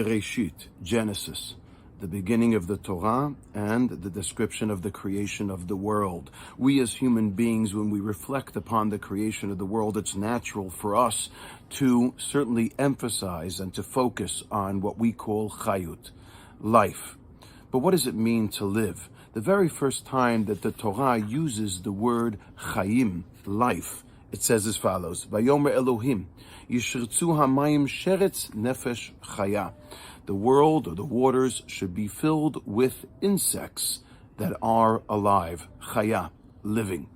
Bereshit, Genesis, the beginning of the Torah and the description of the creation of the world. We as human beings, when we reflect upon the creation of the world, it's natural for us to certainly emphasize and to focus on what we call chayut, life. But what does it mean to live? The very first time that the Torah uses the word chayim, life, it says as follows, Vayomer Elohim, Yishirtzu hamayim sheretz nefesh chaya. The world or the waters should be filled with insects that are alive, chaya, living.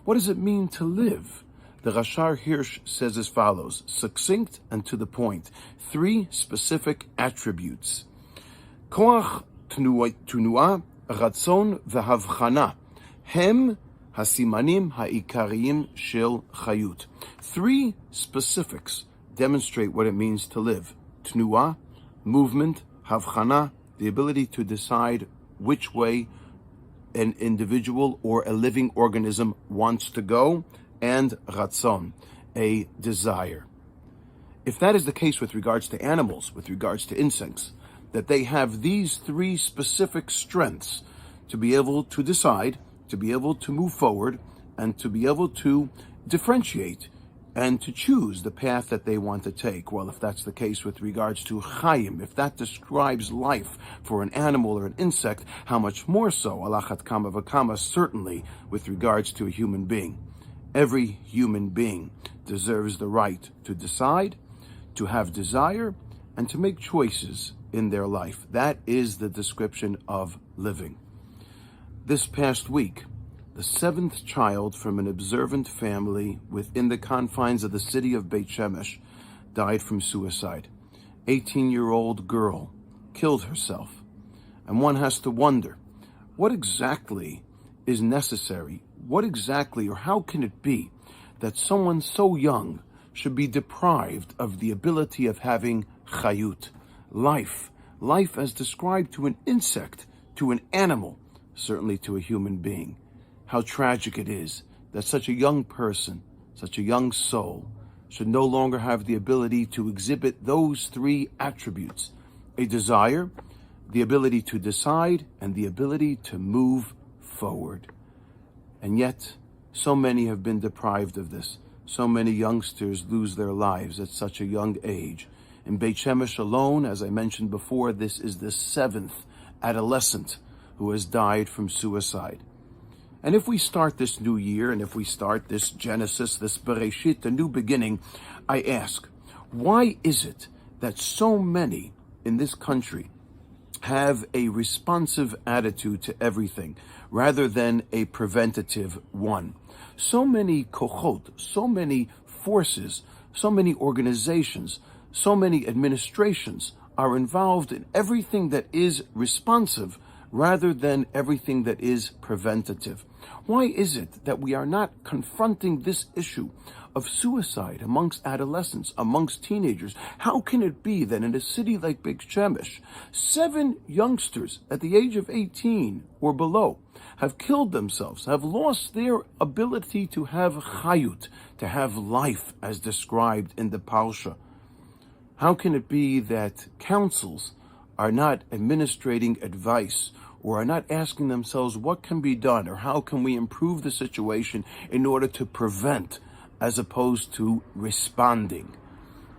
What does it mean to live? The Rashar Hirsch says as follows, succinct and to the point, 3 specific attributes. Koach tnuah, ratzon v'havchana, hem hasimanim ha'ikariim shel chayut. 3 specifics demonstrate what it means to live. Tnuah, movement, havchana, the ability to decide which way an individual or a living organism wants to go, and ratzon, a desire. If that is the case with regards to animals, with regards to insects, that they have these 3 specific strengths to be able to decide, to be able to move forward, and to be able to differentiate and to choose the path that they want to take. Well, if that's the case with regards to chayim, if that describes life for an animal or an insect, how much more so, alachat kama v'kama, certainly with regards to a human being. Every human being deserves the right to decide, to have desire, and to make choices in their life. That is the description of living. This past week, the 7th child from an observant family within the confines of the city of Bet Shemesh died from suicide. 18-year-old girl killed herself. And one has to wonder, what exactly is necessary? What exactly, or how can it be that someone so young should be deprived of the ability of having chayut, life as described to an insect, to an animal, certainly to a human being? How tragic it is that such a young person, such a young soul, should no longer have the ability to exhibit those 3 attributes: a desire, the ability to decide, and the ability to move forward. And yet, so many have been deprived of this. So many youngsters lose their lives at such a young age. In Bet Shemesh alone, as I mentioned before, this is the 7th adolescent who has died from suicide. And if we start this new year, and if we start this Genesis, this Bereshit, the new beginning, I ask, why is it that so many in this country have a responsive attitude to everything, rather than a preventative one? So many kochot, so many forces, so many organizations, so many administrations are involved in everything that is responsive, rather than everything that is preventative. Why is it that we are not confronting this issue of suicide amongst adolescents, amongst teenagers? How can it be that in a city like Bet Shemesh, 7 youngsters at the age of 18 or below have killed themselves, have lost their ability to have chayut, to have life as described in the Parsha? How can it be that councils are not administrating advice, or are not asking themselves what can be done, or how can we improve the situation in order to prevent as opposed to responding?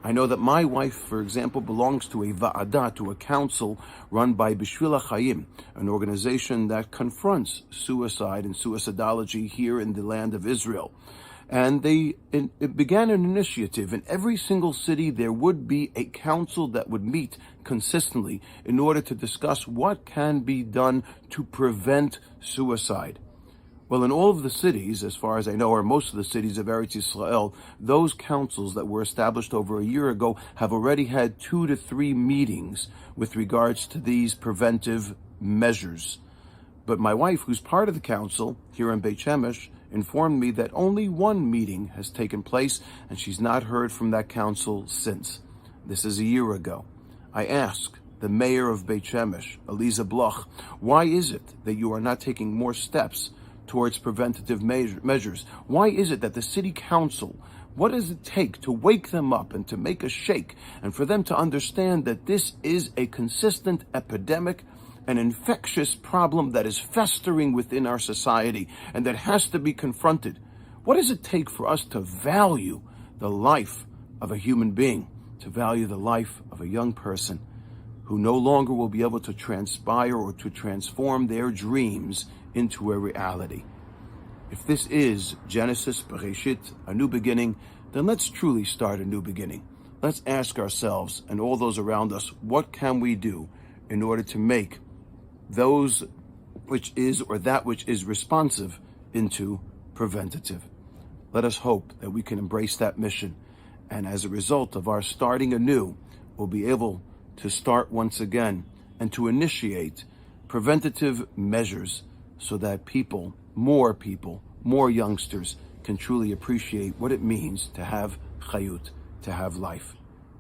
I know that my wife, for example, belongs to a va'adah, to a council run by Bishvil HaChaim, an organization that confronts suicide and suicidology here in the land of Israel. And it began an initiative. In every single city, there would be a council that would meet consistently in order to discuss what can be done to prevent suicide. Well, in all of the cities, as far as I know, or most of the cities of Eretz Yisrael, those councils that were established over a year ago have already had 2 to 3 meetings with regards to these preventive measures. But my wife, who's part of the council here in Bet Shemesh, informed me that only 1 meeting has taken place, and she's not heard from that council since. This is a year ago. I asked the mayor of Bet Shemesh, Eliza Bloch, why is it that you are not taking more steps towards preventative measures? Why is it that the city council What does it take to wake them up and to make a shake, and for them to understand that this is a consistent epidemic, an infectious problem that is festering within our society and that has to be confronted? What does it take for us to value the life of a human being, to value the life of a young person who no longer will be able to transpire or to transform their dreams into a reality? If this is Genesis, Bereshit, a new beginning, then let's truly start a new beginning. Let's ask ourselves and all those around us, what can we do in order to make those which is or that which is responsive into preventative? Let us hope that we can embrace that mission, and as a result of our starting anew, we'll be able to start once again and to initiate preventative measures so that more youngsters can truly appreciate what it means to have chayut, to have life.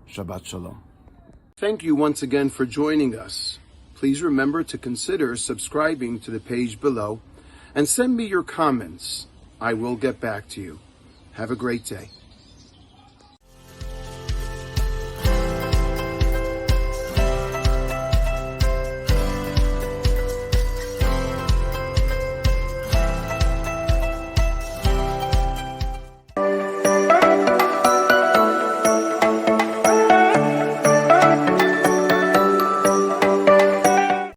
Shabbat Shalom. Thank you once again for joining us. Please remember to consider subscribing to the page below and send me your comments. I will get back to you. Have a great day.